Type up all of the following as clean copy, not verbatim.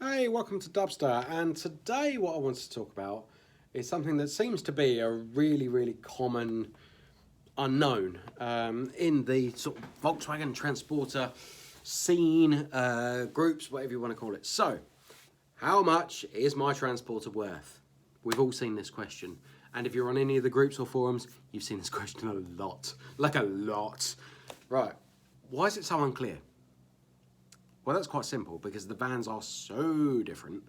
Hey, welcome to Dubsta, and today what I want to talk about is something that seems to be a really common unknown in the sort of Volkswagen transporter scene, groups, whatever you want to call it. So, how much is my transporter worth? We've all seen this question, and if you're on any of the groups or forums, you've seen this question a lot, like a lot. Right, why is it so unclear? Well, that's quite simple because the vans are so different.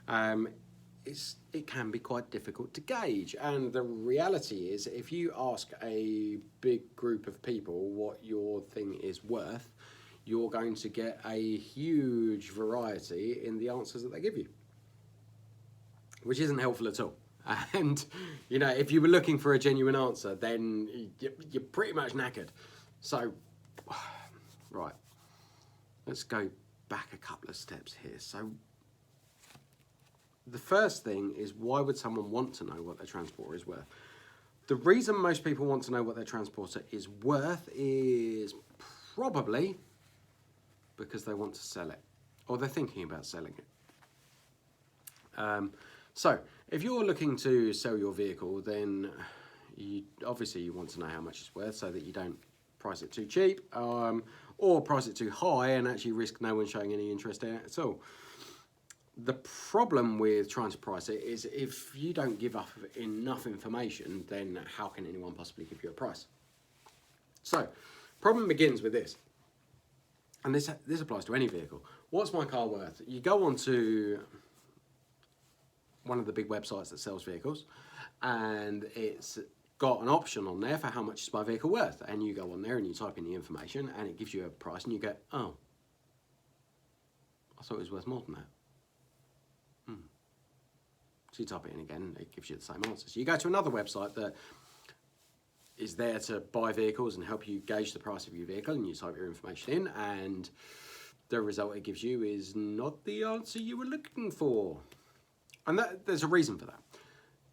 It can be quite difficult to gauge. And the reality is, if you ask a big group of people what your thing is worth, you're going to get a huge variety in the answers that they give you, which isn't helpful at all. And, you know, if you were looking for a genuine answer, then you're pretty much knackered. So, right, let's go back a couple of steps here. So the first thing is, why would someone want to know what their transporter is worth? The reason most people want to know what their transporter is worth is probably because they want to sell it, or they're thinking about selling it. So if you're looking to sell your vehicle, then obviously you want to know how much it's worth so that you don't price it too cheap, or price it too high and actually risk no one showing any interest in it at all. The problem with trying to price it is, if you don't give up enough information, then how can anyone possibly give you a price? So, problem begins with this, and this applies to any vehicle. What's my car worth? You go on to one of the big websites that sells vehicles, and it's got an option on there for how much is my vehicle worth, and you go on there and you type in the information and it gives you a price, and you go, oh, I thought it was worth more than that. So you type it in again, it gives you the same answer. So you go to another website that is there to buy vehicles and help you gauge the price of your vehicle, and you type your information in, and the result it gives you is not the answer you were looking for. And there's a reason for that.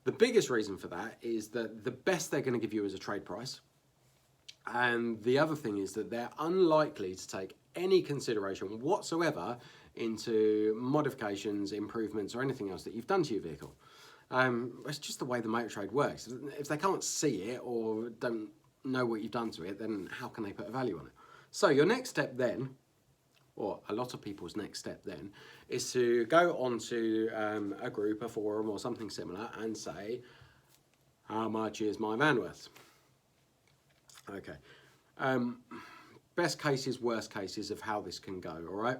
The biggest reason for that is that the best they're going to give you is a trade price. And the other thing is that they're unlikely to take any consideration whatsoever into modifications, improvements, or anything else that you've done to your vehicle. It's just the way the motor trade works. If they can't see it or don't know what you've done to it, then how can they put a value on it? So your next step then, or a lot of people's next step then, is to go onto a group, a forum, or something similar and say, how much is my van worth? Okay. Best cases, worst cases of how this can go, all right?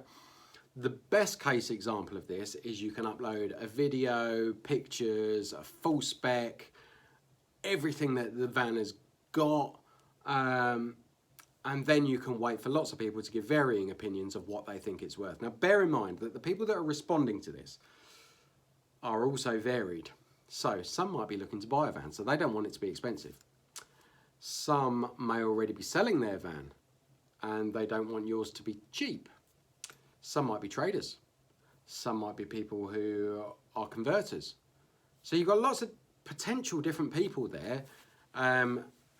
The best case example of this is you can upload a video, pictures, a full spec, everything that the van has got, and then you can wait for lots of people to give varying opinions of what they think it's worth. Now, bear in mind that the people that are responding to this are also varied. So some might be looking to buy a van, so they don't want it to be expensive. Some may already be selling their van and they don't want yours to be cheap. Some might be traders. Some might be people who are converters. So you've got lots of potential different people there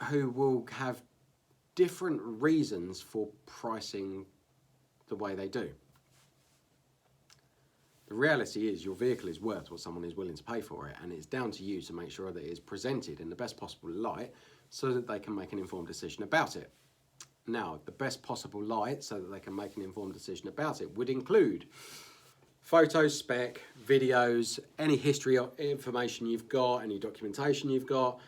who will have different reasons for pricing the way they do. The reality is your vehicle is worth what someone is willing to pay for it, and it's down to you to make sure that it is presented in the best possible light so that they can make an informed decision about it. Now, the best possible light so that they can make an informed decision about it would include photos, spec, videos, any history information you've got, any documentation you've got,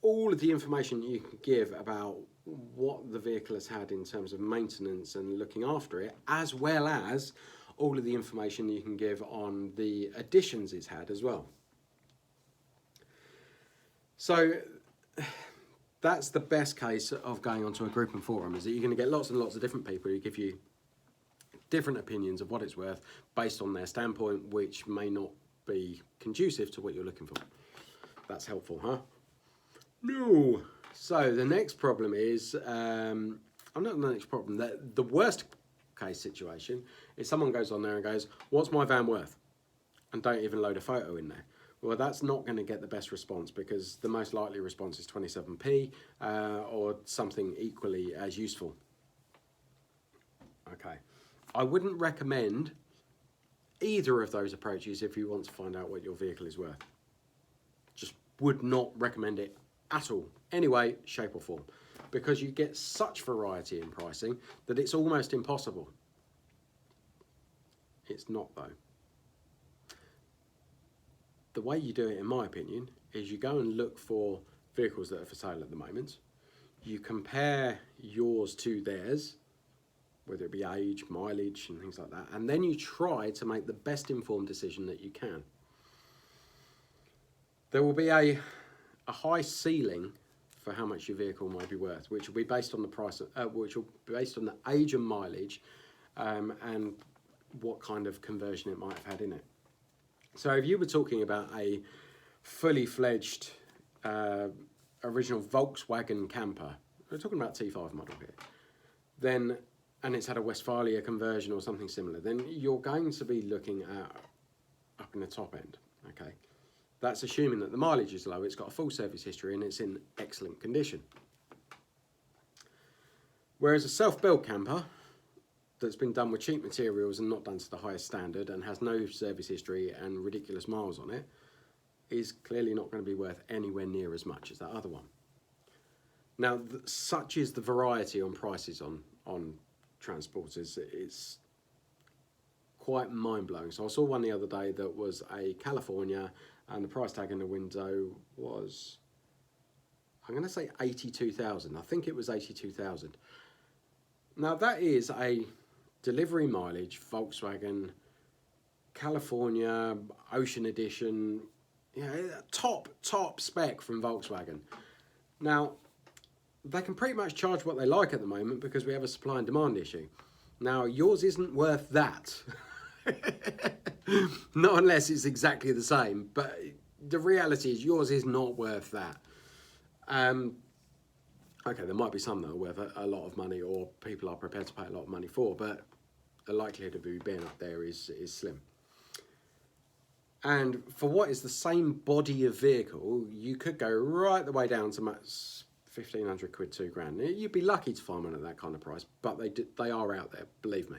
all of the information you can give about what the vehicle has had in terms of maintenance and looking after it, as well as all of the information you can give on the additions it's had as well. So that's the best case of going onto a group and forum, is that you're going to get lots and lots of different people who give you different opinions of what it's worth based on their standpoint, which may not be conducive to what you're looking for. That's helpful, huh? No. So the next problem is, the worst case situation is someone goes on there and goes, what's my van worth? And don't even load a photo in there. Well, that's not going to get the best response, because the most likely response is 27p or something equally as useful. Okay. I wouldn't recommend either of those approaches if you want to find out what your vehicle is worth. Just would not recommend it at all, any way, shape or form, because you get such variety in pricing that it's almost impossible. It's not though. The way you do it, in my opinion, is you go and look for vehicles that are for sale at the moment. You compare yours to theirs, whether it be age, mileage and things like that, and then you try to make the best informed decision that you can. There will be a high ceiling for how much your vehicle might be worth, which will be based on the price, which will be based on the age and mileage, and what kind of conversion it might have had in it. So if you were talking about a fully fledged original Volkswagen camper, we're talking about T5 model here, then, and it's had a Westphalia conversion or something similar, then you're going to be looking at up in the top end, okay? That's assuming that the mileage is low, it's got a full service history and it's in excellent condition. Whereas a self-built camper that's been done with cheap materials and not done to the highest standard and has no service history and ridiculous miles on it is clearly not going to be worth anywhere near as much as that other one. Now, such is the variety on prices on transporters, it's quite mind-blowing. So I saw one the other day that was a California and the price tag in the window was, I'm going to say 82,000. I think it was 82,000. Now that is a delivery mileage Volkswagen California Ocean Edition, yeah, top spec from Volkswagen. Now they can pretty much charge what they like at the moment because we have a supply and demand issue. Now yours isn't worth that. Not unless it's exactly the same, but the reality is yours is not worth that. Okay, there might be some that are worth a lot of money or people are prepared to pay a lot of money for, but the likelihood of you being up there is slim. And for what is the same body of vehicle, you could go right the way down to max 1,500 quid, 2 grand. You'd be lucky to find one at that kind of price, but they are out there, believe me.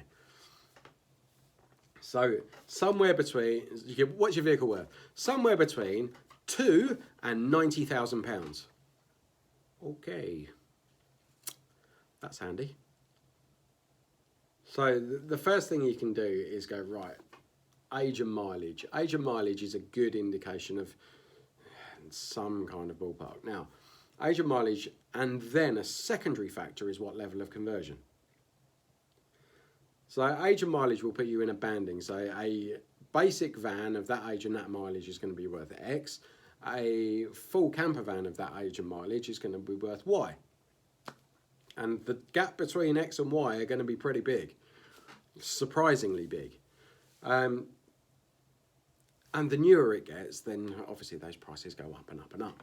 So somewhere between, what's your vehicle worth? Somewhere between £2,000 and £90,000. Okay, that's handy. So the first thing you can do is go, right, age and mileage. Age and mileage is a good indication of some kind of ballpark. Now, age and mileage, and then a secondary factor is what level of conversion. So age and mileage will put you in a banding. So a basic van of that age and that mileage is going to be worth X. A full camper van of that age and mileage is going to be worth Y. And the gap between X and Y are going to be pretty big, surprisingly big. And the newer it gets, then obviously those prices go up and up and up.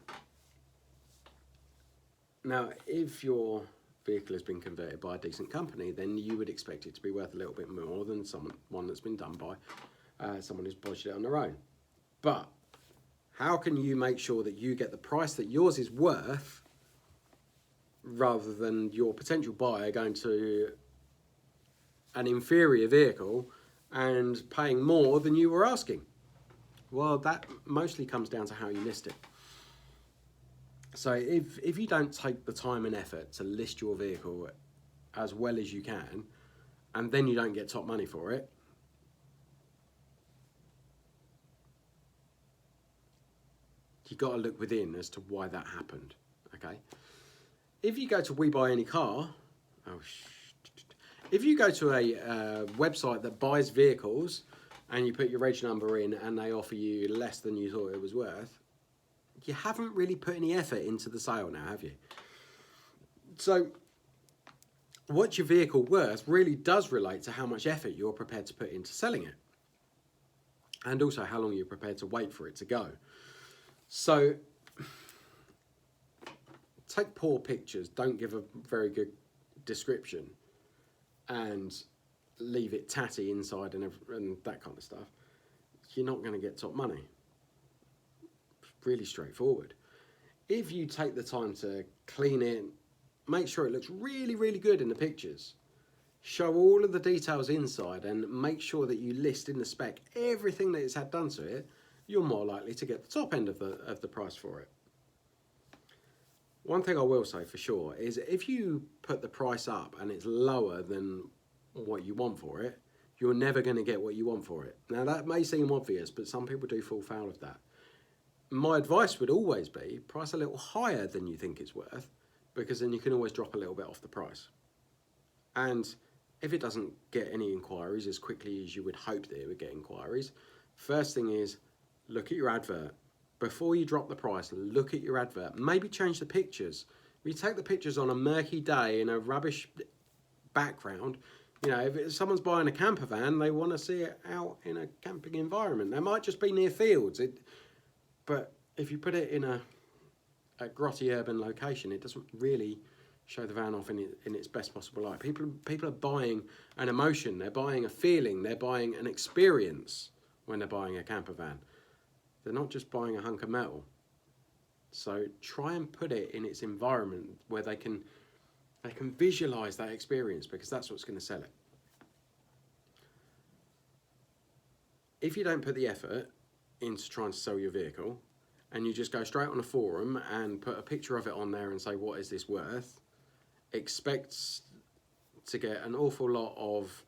Now, if your vehicle has been converted by a decent company, then you would expect it to be worth a little bit more than one that's been done by someone who's bodged it on their own. But how can you make sure that you get the price that yours is worth rather than your potential buyer going to an inferior vehicle and paying more than you were asking? Well, that mostly comes down to how you list it. So if you don't take the time and effort to list your vehicle as well as you can, and then you don't get top money for it, you've got to look within as to why that happened, okay? If you go to We Buy Any Car, if you go to a website that buys vehicles and you put your reg number in and they offer you less than you thought it was worth, you haven't really put any effort into the sale now, have you? So what's your vehicle worth really does relate to how much effort you're prepared to put into selling it, and also how long you're prepared to wait for it to go. So take poor pictures, don't give a very good description, and leave it tatty inside and that kind of stuff. You're not going to get top money. Really straightforward. If you take the time to clean it, make sure it looks really, really good in the pictures, show all of the details inside and make sure that you list in the spec everything that it's had done to it, you're more likely to get the top end of the price for it. One thing I will say for sure is if you put the price up and it's lower than what you want for it, you're never going to get what you want for it. Now that may seem obvious, but some people do fall foul of that. My advice would always be price a little higher than you think it's worth, because then you can always drop a little bit off the price. And if it doesn't get any inquiries as quickly as you would hope that it would get inquiries, first thing is look at your advert. Before you drop the price, look at your advert. Maybe change the pictures. If you take the pictures on a murky day in a rubbish background, you know, if someone's buying a camper van, they want to see it out in a camping environment. They might just be near fields. But if you put it in a grotty urban location, it doesn't really show the van off in its best possible light. People are buying an emotion. They're buying a feeling. They're buying an experience when they're buying a camper van. They're not just buying a hunk of metal. So try and put it in its environment where they can visualize that experience, because that's what's going to sell it. If you don't put the effort into trying to sell your vehicle and you just go straight on a forum and put a picture of it on there and say, what is this worth? Expect to get an awful lot of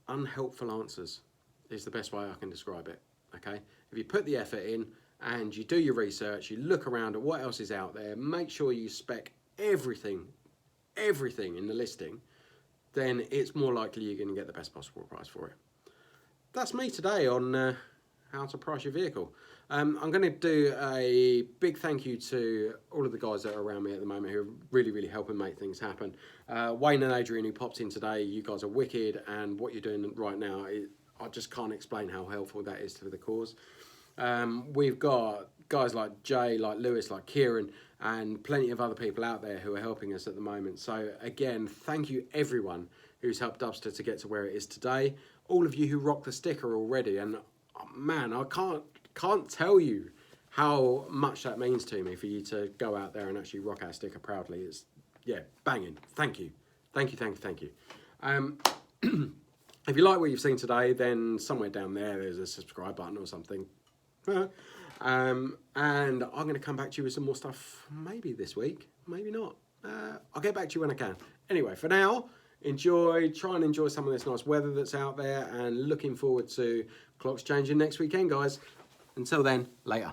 unhelpful answers is the best way I can describe it. Okay, if you put the effort in and you do your research, you look around at what else is out there, make sure you spec everything in the listing, then it's more likely you're going to get the best possible price for it. That's me today on how to price your vehicle. I'm going to do a big thank you to all of the guys that are around me at the moment who are really helping make things happen. Wayne and Adrian, who popped in today, you guys are wicked, and what you're doing right now, I just can't explain how helpful that is to the cause. We've got guys like Jay, like Lewis, like Kieran, and plenty of other people out there who are helping us at the moment. So again, thank you everyone who's helped Dubsta to get to where it is today. All of you who rock the sticker already, and man, I can't tell you how much that means to me for you to go out there and actually rock our sticker proudly. It's, yeah, banging. Thank you. Thank you. If you like what you've seen today, then somewhere down there's a subscribe button or something. And I'm going to come back to you with some more stuff maybe this week, maybe not. I'll get back to you when I can. Anyway, for now, try and enjoy some of this nice weather that's out there, and looking forward to clocks changing next weekend, guys. Until then, later.